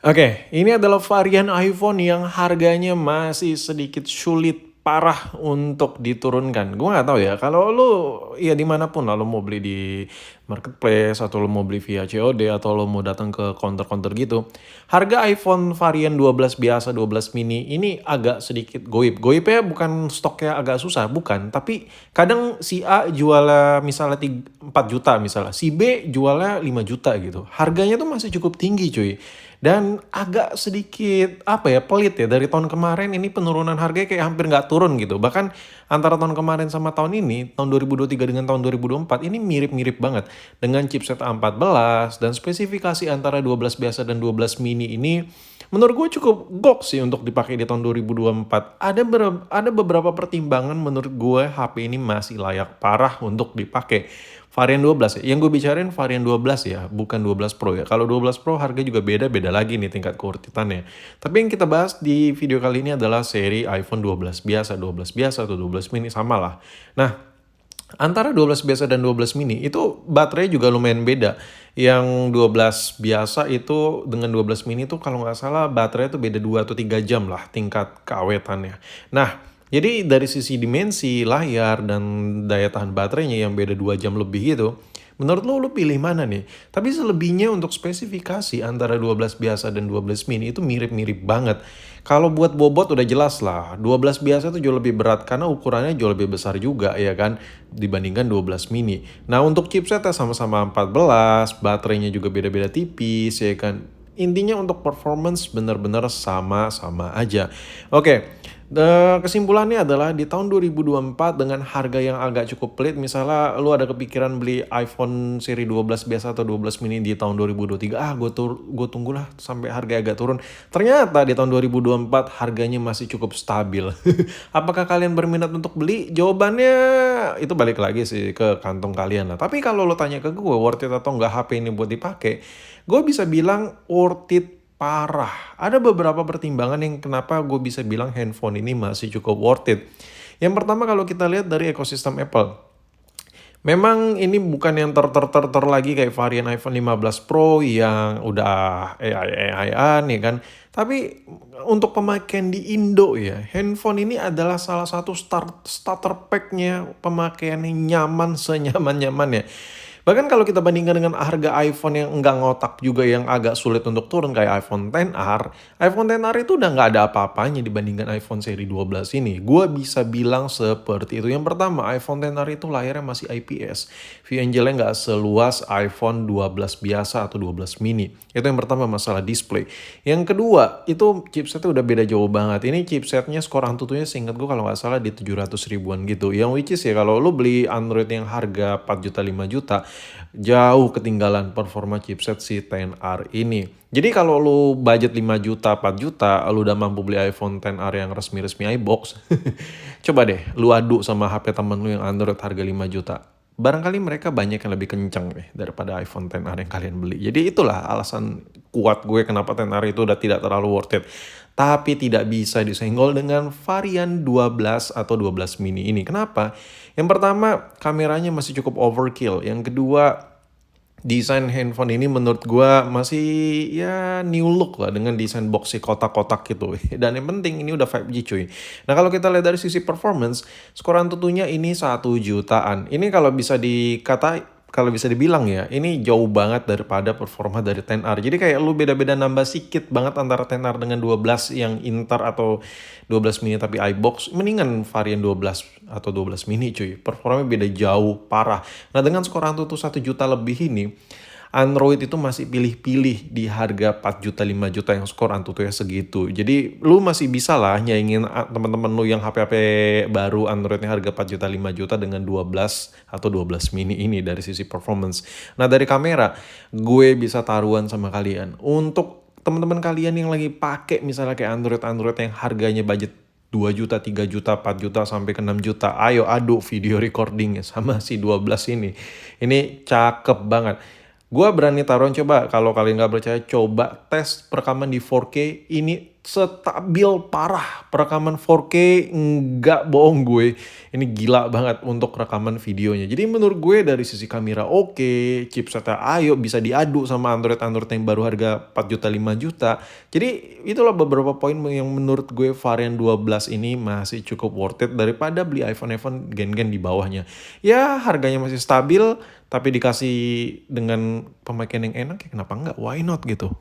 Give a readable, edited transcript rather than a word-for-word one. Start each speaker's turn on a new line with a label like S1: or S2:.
S1: Oke, ini adalah varian iPhone yang harganya masih sedikit sulit parah untuk diturunkan. Gue nggak tahu ya, kalau lu ya dimanapun lah, lu mau beli di marketplace atau lu mau beli via COD atau lu mau datang ke counter-counter gitu, harga iPhone varian 12 biasa, 12 mini ini agak sedikit goib. Goibnya bukan stoknya agak susah, bukan. Tapi kadang si A jualnya misalnya 4 juta misalnya, si B jualnya 5 juta gitu. Harganya tuh masih cukup tinggi cuy. Dan agak sedikit apa ya, pelit ya, dari tahun kemarin ini penurunan harganya kayak hampir nggak turun gitu. Bahkan antara tahun kemarin sama tahun ini, tahun 2023 dengan tahun 2024 ini mirip-mirip banget. Dengan chipset A14 dan spesifikasi antara 12 biasa dan 12 mini ini menurut gue cukup gok sih untuk dipakai di tahun 2024. Ada beberapa pertimbangan menurut gue HP ini masih layak parah untuk dipakai. Varian 12 ya. Yang gue bicarain varian 12 ya, bukan 12 Pro ya. Kalau 12 Pro harga juga beda-beda lagi nih tingkat keurtitannya. Tapi yang kita bahas di video kali ini adalah seri iPhone 12 biasa atau 12 mini sama lah. Nah, antara 12 biasa dan 12 mini itu baterai juga lumayan beda. Yang 12 biasa itu dengan 12 mini itu kalau nggak salah baterai itu beda 2 atau 3 jam lah tingkat keawetannya. Nah, jadi dari sisi dimensi, layar, dan daya tahan baterainya yang beda 2 jam lebih gitu, menurut lu pilih mana nih? Tapi selebihnya untuk spesifikasi antara 12 biasa dan 12 mini itu mirip-mirip banget. Kalau buat bobot udah jelas lah, 12 biasa itu jauh lebih berat karena ukurannya jauh lebih besar juga ya kan dibandingkan 12 mini. Nah untuk chipsetnya sama-sama 14, baterainya juga beda-beda tipis ya kan. Intinya untuk performance benar-benar sama-sama aja. Oke, kesimpulannya adalah di tahun 2024 dengan harga yang agak cukup pelit, misalnya lu ada kepikiran beli iPhone seri 12 biasa atau 12 mini di tahun 2023, gue tunggulah sampai harga agak turun. Ternyata di tahun 2024 harganya masih cukup stabil. Apakah kalian berminat untuk beli? Jawabannya itu balik lagi sih ke kantong kalian lah. Tapi kalau lo tanya ke gue worth it atau enggak HP ini buat dipakai, gue bisa bilang worth it parah. Ada beberapa pertimbangan yang kenapa gue bisa bilang handphone ini masih cukup worth it. Yang pertama kalau kita lihat dari ekosistem Apple. Memang ini bukan yang ter lagi kayak varian iPhone 15 Pro yang udah AI-an ya kan. Tapi untuk pemakaian di Indo ya, handphone ini adalah salah satu starter pack-nya pemakaiannya nyaman senyaman-nyamannya. Bahkan kalau kita bandingkan dengan harga iPhone yang enggak ngotak juga yang agak sulit untuk turun kayak iPhone XR, iPhone XR itu udah nggak ada apa-apanya dibandingkan iPhone seri 12 ini. Gua bisa bilang seperti itu. Yang pertama, iPhone XR itu layarnya masih IPS. View angle-nya nggak seluas iPhone 12 biasa atau 12 mini. Itu yang pertama masalah display. Yang kedua, itu chipsetnya udah beda jauh banget. Ini chipsetnya skor Antutunya seingat gue kalau nggak salah di 700 ribuan gitu. Yang which is ya kalau lu beli Android yang harga 4 juta 5 juta, jauh ketinggalan performa chipset si XR ini. Jadi kalau lu budget 5 juta, 4 juta, lu udah mampu beli iPhone XR yang resmi-resmi iBox, coba deh lu adu sama HP temen lu yang Android harga 5 juta. Barangkali mereka banyak yang lebih kencang deh daripada iPhone XR yang kalian beli. Jadi itulah alasan kuat gue kenapa XR itu udah tidak terlalu worth it. Tapi tidak bisa disenggol dengan varian 12 atau 12 mini ini. Kenapa? Yang pertama, kameranya masih cukup overkill. Yang kedua, desain handphone ini menurut gua masih ya new look lah dengan desain boxy kotak-kotak gitu. Dan yang penting ini udah 5G cuy. Nah kalau kita lihat dari sisi performance, skoran tentunya ini 1 jutaan. Ini kalau bisa dibilang ya, ini jauh banget daripada performa dari XR. Jadi kayak lu beda-beda nambah sedikit banget antara XR dengan 12 yang Inter atau 12 mini tapi iBox. Mendingan varian 12 atau 12 mini cuy. Performanya beda jauh, parah. Nah dengan skor Antutu 1 juta lebih ini, Android itu masih pilih-pilih di harga 4 juta 5 juta yang skor Antutunya segitu. Jadi lu masih bisa lah nyaingin teman-teman lu yang HP-HP baru Androidnya harga 4 juta 5 juta dengan 12 atau 12 mini ini dari sisi performance. Nah dari kamera, gue bisa taruhan sama kalian. Untuk teman-teman kalian yang lagi pakai misalnya kayak Android yang harganya budget 2 juta, 3 juta, 4 juta, sampai ke 6 juta. Ayo adu video recordingnya sama si 12 ini. Ini cakep banget. Gua berani taruhan, coba kalau kalian nggak percaya, coba tes perekaman di 4K. Ini stabil parah. Perekaman 4K nggak bohong gue. Ini gila banget untuk rekaman videonya. Jadi menurut gue dari sisi kamera oke, chipsetnya ayo bisa diadu sama Android yang baru harga 4 juta 5 juta. Jadi itulah beberapa poin yang menurut gue varian 12 ini masih cukup worth it daripada beli iPhone gen-gen di bawahnya. Ya harganya masih stabil tapi dikasih dengan pemakaian yang enak ya kenapa enggak? Why not gitu?